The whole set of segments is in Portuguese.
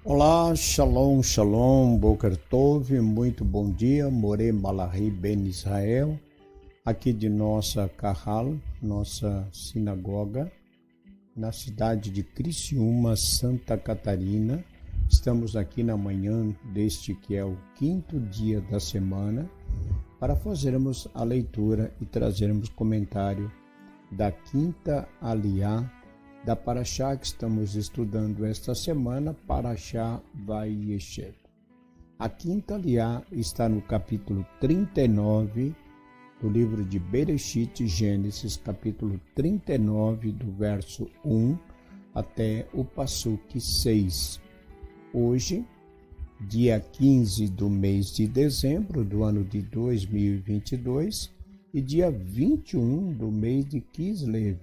Olá, shalom, shalom, Boker Tov, muito bom dia, Moré Malahi Ben Israel, aqui de nossa Kahal, nossa sinagoga, na cidade de Criciúma, Santa Catarina. Estamos aqui na manhã deste que é o quinto dia da semana, para fazermos a leitura e trazermos comentário da quinta aliá da Parashá que estamos estudando esta semana, Parashá Vayeshev. A quinta aliá está no capítulo 39 do livro de Bereshit, Gênesis, capítulo 39, do verso 1 até o Passuque 6. Hoje, dia 15 do mês de dezembro do ano de 2022 e dia 21 do mês de Kislev,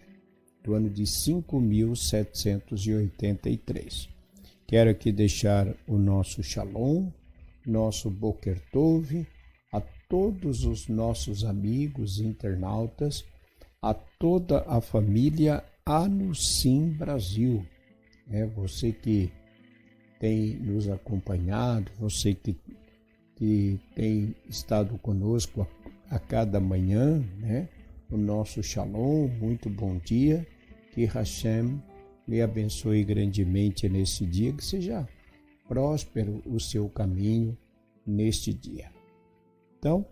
do ano de 5.783. Quero aqui deixar o nosso Shalom, nosso Boker Tov, a todos os nossos amigos internautas, a toda a família Anusim Brasil. Você que tem nos acompanhado, você que tem estado conosco a cada manhã, o nosso Shalom, muito bom dia, que Hashem lhe abençoe grandemente nesse dia, que seja próspero o seu caminho neste dia. Então,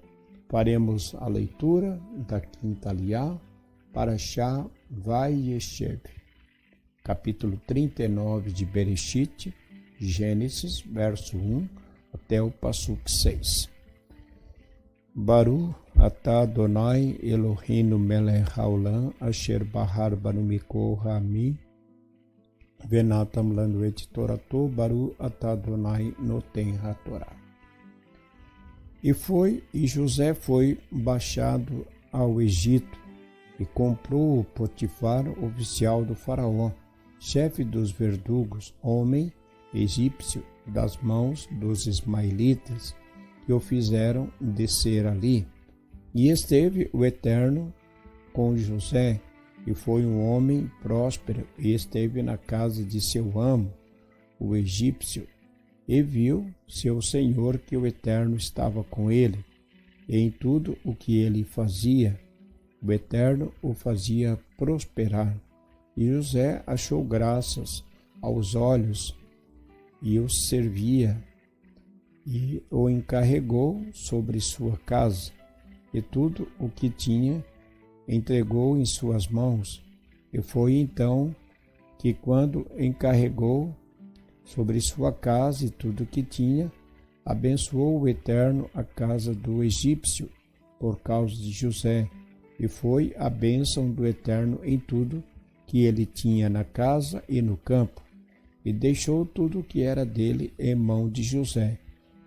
faremos a leitura da quinta aliá, Parashá Vayeshev, capítulo 39 de Bereshit, Gênesis, verso 1 até o Passuque 6. Baruch atah Adonai Eloheinu melech haolam asher bahar banu mikol ha'amim venatam lanu et torato Baruch atah Adonai noten hatorá. E José foi baixado ao Egito e comprou Potifar, oficial do faraó, chefe dos verdugos, homem egípcio, das mãos dos ismaelitas, que o fizeram descer ali. E esteve o Eterno com José, e foi um homem próspero, e esteve na casa de seu amo, o egípcio, e viu seu senhor que o Eterno estava com ele, e em tudo o que ele fazia, o Eterno o fazia prosperar. E José achou graças aos olhos, e os servia, e o encarregou sobre sua casa, e tudo o que tinha entregou em suas mãos. E foi então que, quando encarregou sobre sua casa e tudo o que tinha, abençoou o Eterno a casa do egípcio por causa de José, e foi a bênção do Eterno em tudo que ele tinha na casa e no campo, e deixou tudo o que era dele em mão de José,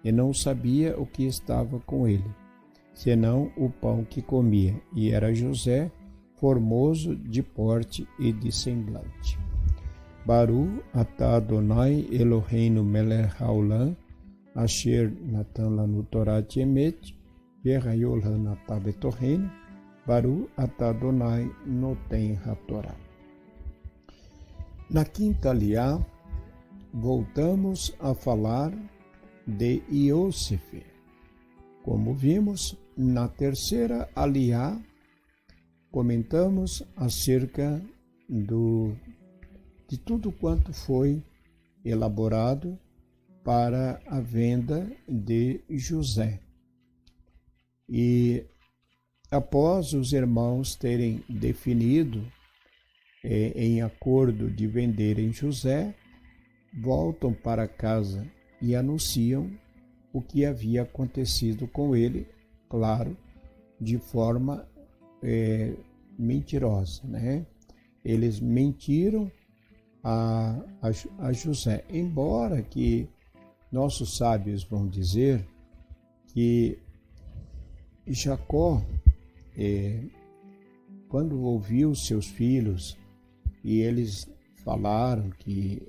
e não sabia o que estava com ele, senão o pão que comia, e era José formoso de porte e de semblante. Baruch atah Adonai Eloheinu melech haolam asher natan lanu torat emet vehayol hanatah betorreinu Baruch atah Adonai noten hatorá. Na quinta aliá, voltamos a falar de Iosef. Como vimos, na terceira aliá, comentamos acerca de tudo quanto foi elaborado para a venda de José. E após os irmãos terem definido em acordo de venderem José, voltam para casa e anunciam o que havia acontecido com ele, claro, de forma mentirosa, Eles mentiram a José, embora que nossos sábios vão dizer que Jacó, quando ouviu seus filhos e eles falaram que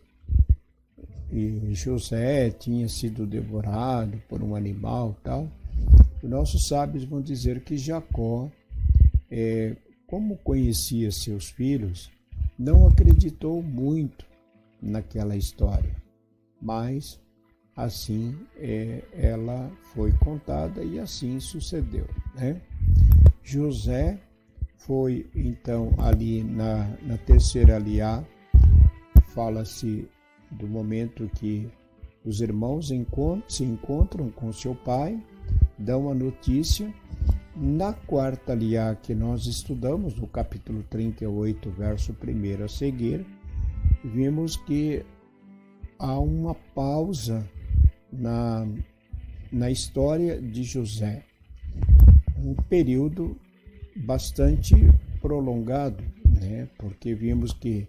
José tinha sido devorado por um animal e tal, os nossos sábios vão dizer que Jacó, como conhecia seus filhos, não acreditou muito naquela história. mas assim ela foi contada e assim sucedeu, né? José foi então ali na terceira aliá, fala-se do momento que os irmãos se encontram com seu pai, dão a notícia. Na quarta aliá que nós estudamos, no capítulo 38, verso 1 a seguir, vimos que há uma pausa na história de José, um período bastante prolongado, né? Porque vimos que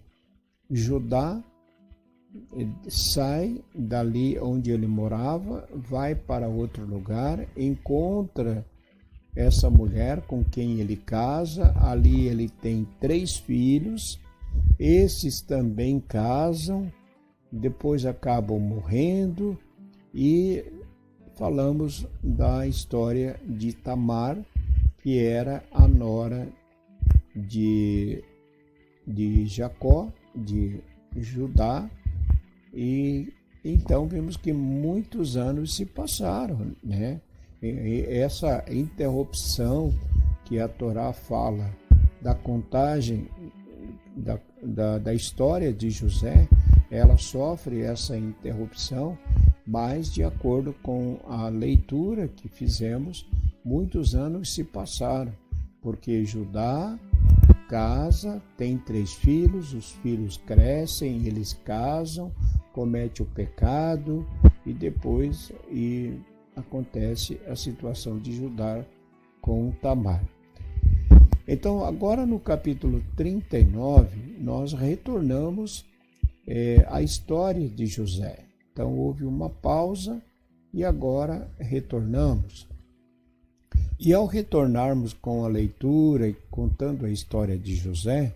Judá sai dali onde ele morava, vai para outro lugar, encontra essa mulher com quem ele casa, ali ele tem 3 filhos, esses também casam, depois acabam morrendo, e falamos da história de Tamar, que era a nora de Jacó, de Judá, e então vimos que muitos anos se passaram, né? E essa interrupção que a Torá fala da contagem da história de José, ela sofre essa interrupção, mas de acordo com a leitura que fizemos, muitos anos se passaram, porque Judá casa, tem 3 filhos, os filhos crescem, eles casam, cometem o pecado e depois acontece a situação de Judá com Tamar. Então, agora no capítulo 39, nós retornamos à história de José. Então, houve uma pausa e agora retornamos. E ao retornarmos com a leitura e contando a história de José,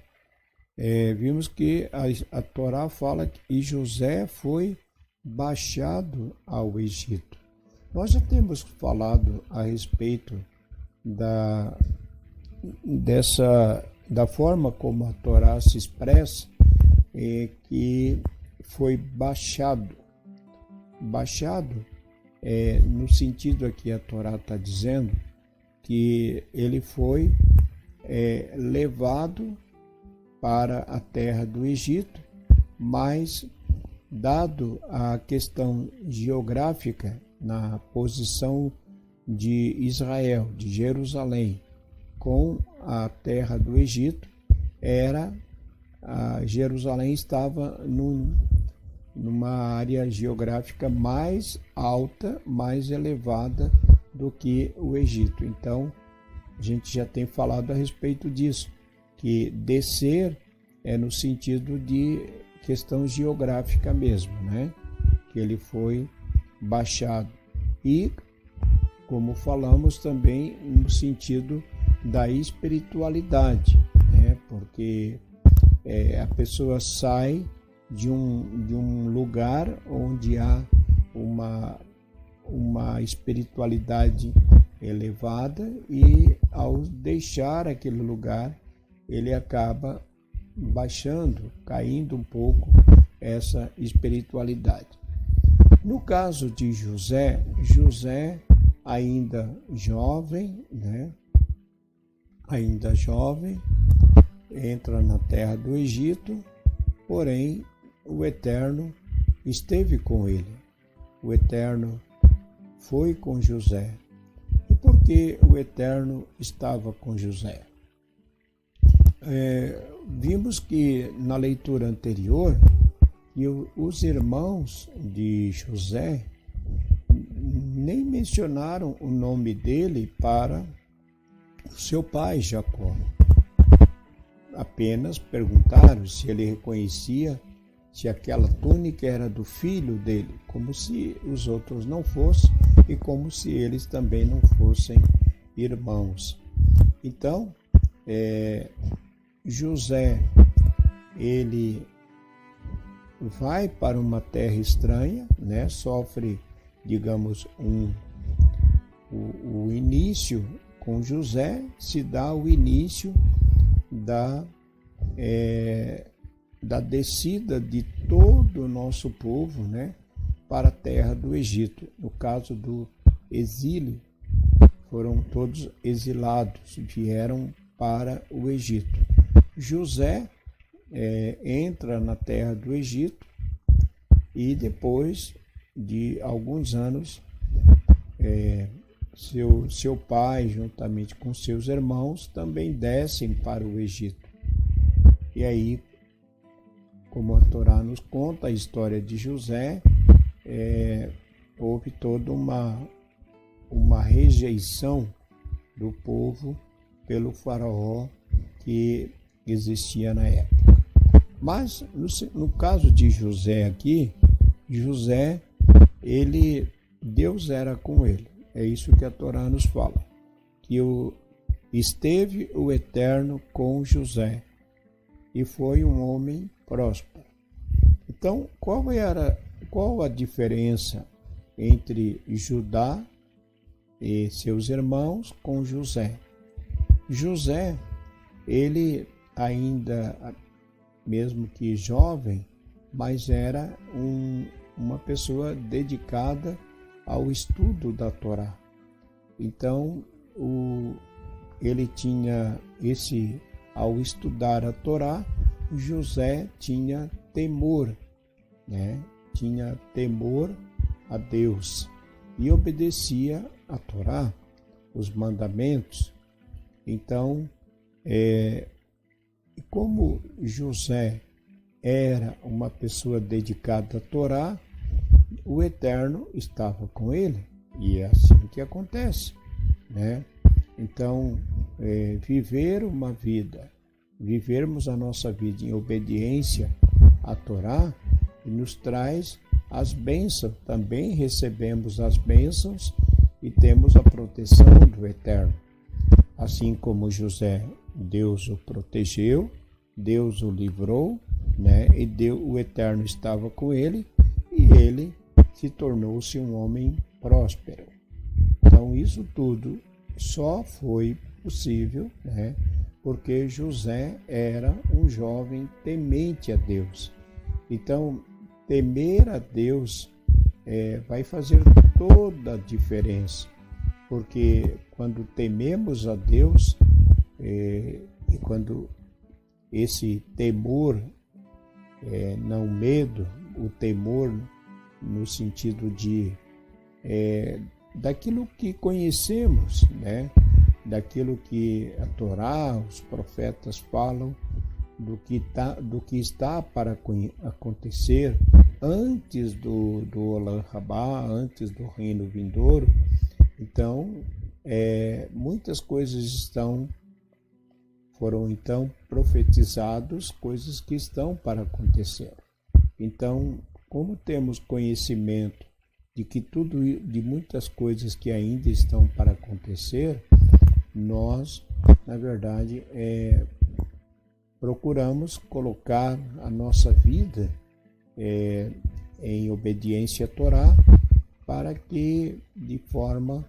vimos que a Torá fala que José foi baixado ao Egito. Nós já temos falado a respeito da forma como a Torá se expressa, que foi baixado. Baixado, no sentido aqui a Torá está dizendo que ele foi levado para a terra do Egito, mas dado a questão geográfica na posição de Israel, de Jerusalém, com a terra do Egito, Jerusalém estava numa área geográfica mais alta, mais elevada do que o Egito. Então, a gente já tem falado a respeito disso, que descer é no sentido de questão geográfica mesmo, né? Que ele foi baixado. E, como falamos também, no sentido da espiritualidade, né? Porque a pessoa sai de um lugar onde há uma espiritualidade elevada e, ao deixar aquele lugar, ele acaba baixando, caindo um pouco essa espiritualidade. No caso de José ainda jovem, né? Ainda jovem, entra na terra do Egito, porém o Eterno esteve com ele. O Eterno foi com José. E por que o Eterno estava com José? Vimos que na leitura anterior, que os irmãos de José nem mencionaram o nome dele para o seu pai Jacó. Apenas perguntaram se ele reconhecia se aquela túnica era do filho dele, como se os outros não fossem e como se eles também não fossem irmãos. Então, José, ele vai para uma terra estranha, né? Sofre, digamos, o início com José, se dá o início da descida de todo o nosso povo, né? para a terra do Egito. No caso do exílio, foram todos exilados, vieram para o Egito. José entra na terra do Egito e depois de alguns anos, seu pai, juntamente com seus irmãos, também descem para o Egito. E aí, como a Torá nos conta a história de José, houve toda uma rejeição do povo pelo faraó que existia na época. Mas no caso de José aqui, José, Deus era com ele. É isso que a Torá nos fala, que esteve o Eterno com José e foi um homem próspero. Então, qual a diferença entre Judá e seus irmãos com José? José, ele ainda, mesmo que jovem, mas era uma pessoa dedicada ao estudo da Torá. Então, ele tinha ao estudar a Torá, José tinha temor, né? Tinha temor a Deus e obedecia a Torá, os mandamentos. Então, como José era uma pessoa dedicada à Torá, o Eterno estava com ele, e é assim que acontece, né? Então, vivermos a nossa vida em obediência à Torá, nos traz as bênçãos. Também recebemos as bênçãos e temos a proteção do Eterno. Assim como José, Deus o protegeu, Deus o livrou, né? E o Eterno estava com ele, e ele se tornou-se um homem próspero. Então, isso tudo só foi possível, né? Porque José era um jovem temente a Deus. Então, temer a Deus vai fazer toda a diferença, porque quando tememos a Deus, e quando esse temor, não medo, o temor no sentido de daquilo que conhecemos, né? Daquilo que a Torá, os profetas falam, do que está para acontecer antes do Olam Rabá, antes do reino vindouro. Então, muitas coisas foram então profetizadas, coisas que estão para acontecer. Então, como temos conhecimento de muitas coisas que ainda estão para acontecer, nós, na verdade, procuramos colocar a nossa vida em obediência à Torá, para que de forma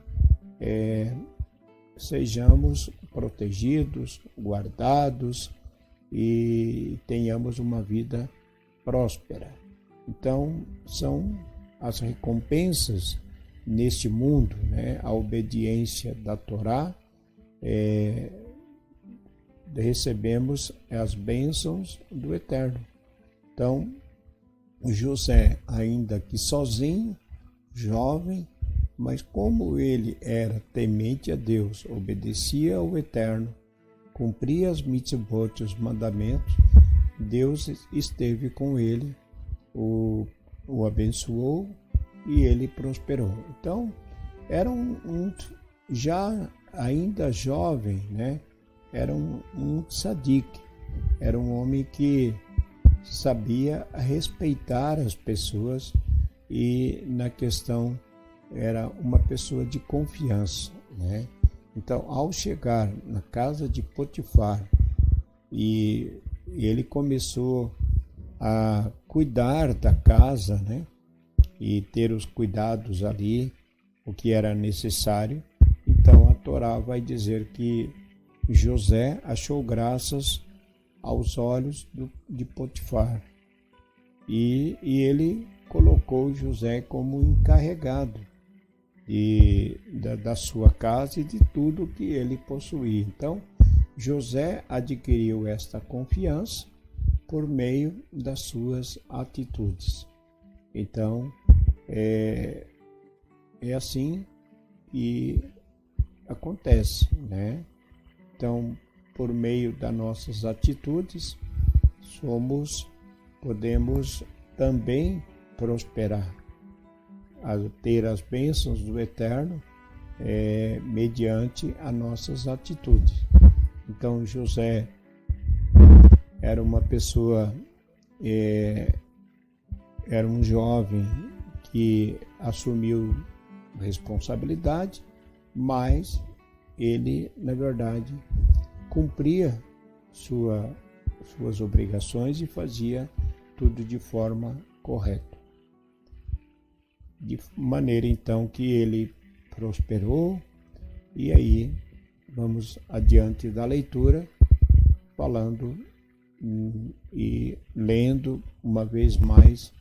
sejamos protegidos, guardados e tenhamos uma vida próspera. Então, são as recompensas neste mundo, né? A obediência da Torá, recebemos as bênçãos do Eterno. Então, José, ainda que sozinho, jovem, mas como ele era temente a Deus, obedecia ao Eterno, cumpria as mitzvot, os mandamentos, Deus esteve com ele, o abençoou e ele prosperou. Então, era já ainda jovem, né? Era um tzadik, era um homem que sabia respeitar as pessoas e na questão era uma pessoa de confiança, né? Então, ao chegar na casa de Potifar e ele começou a cuidar da casa, né? E ter os cuidados ali, o que era necessário. Então, a Torá vai dizer que José achou graças aos olhos de Potifar e ele colocou José como encarregado da sua casa e de tudo que ele possuía. Então, José adquiriu esta confiança por meio das suas atitudes. Então, é assim que acontece, né? Então, por meio das nossas atitudes, podemos também prosperar, a ter as bênçãos do Eterno mediante as nossas atitudes. Então, José era uma pessoa, era um jovem que assumiu responsabilidade, mas ele, na verdade, cumpria suas obrigações e fazia tudo de forma correta. De maneira, então, que ele prosperou. E aí, vamos adiante da leitura, falando e lendo uma vez mais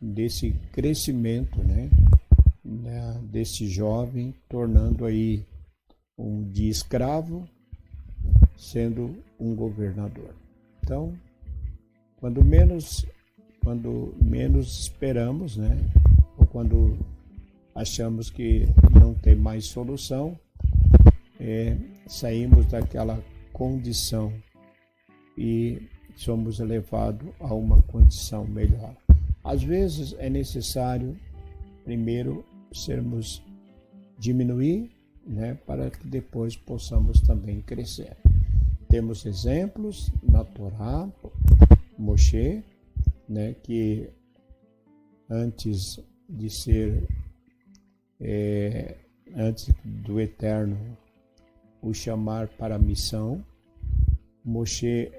desse crescimento, né, desse jovem, tornando aí de escravo, sendo um governador. Então, quando menos esperamos, né, ou quando achamos que não tem mais solução, saímos daquela condição e somos levados a uma condição melhor. Às vezes é necessário primeiro diminuir, né, para que depois possamos também crescer. Temos exemplos na Torá, Moshe, né, que antes do Eterno o chamar para a missão, Moshe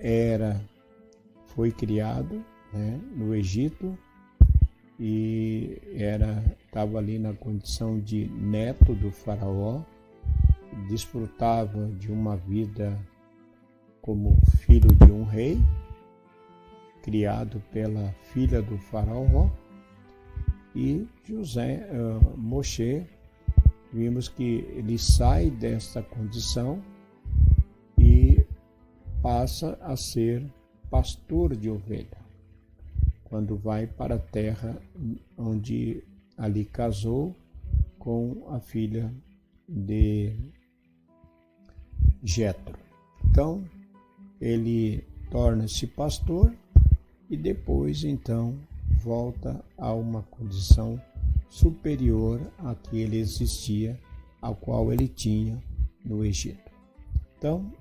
foi criado, né, no Egito e estava ali na condição de neto do faraó, desfrutava de uma vida como filho de um rei, criado pela filha do faraó. E Moshe, vimos que ele sai desta condição e passa a ser pastor de ovelha, quando vai para a terra onde ali casou com a filha de Jetro. Então, ele torna-se pastor e depois, então, volta a uma condição superior à que ele existia, ao qual ele tinha no Egito. Então,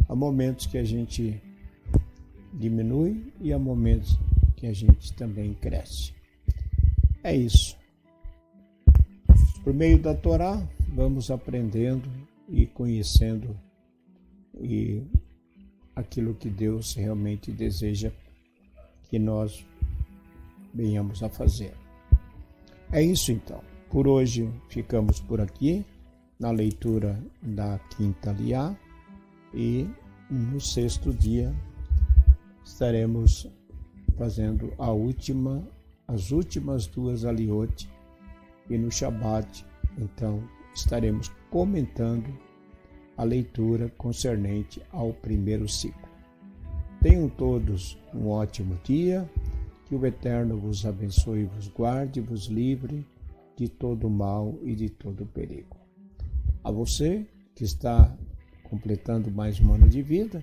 há momentos que a gente diminui e há momentos que a gente também cresce. É isso. Por meio da Torá, vamos aprendendo e conhecendo aquilo que Deus realmente deseja que nós venhamos a fazer. É isso então. Por hoje ficamos por aqui na leitura da quinta Liá e no sexto dia estaremos fazendo as últimas duas aliote e no Shabat, então, estaremos comentando a leitura concernente ao primeiro ciclo. Tenham todos um ótimo dia, que o Eterno vos abençoe, vos guarde, vos livre de todo mal e de todo perigo. A você que está completando mais um ano de vida,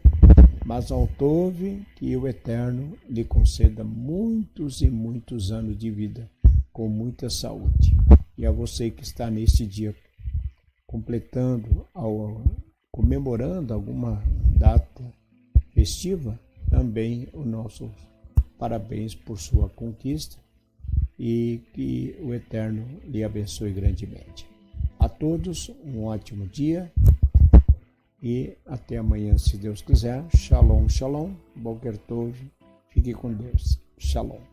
mas ao Tove, que o Eterno lhe conceda muitos e muitos anos de vida, com muita saúde. E a você que está neste dia comemorando alguma data festiva, também o nosso parabéns por sua conquista e que o Eterno lhe abençoe grandemente. A todos um ótimo dia e até amanhã, se Deus quiser. Shalom, shalom, Boker Tov, fique com Deus. Shalom.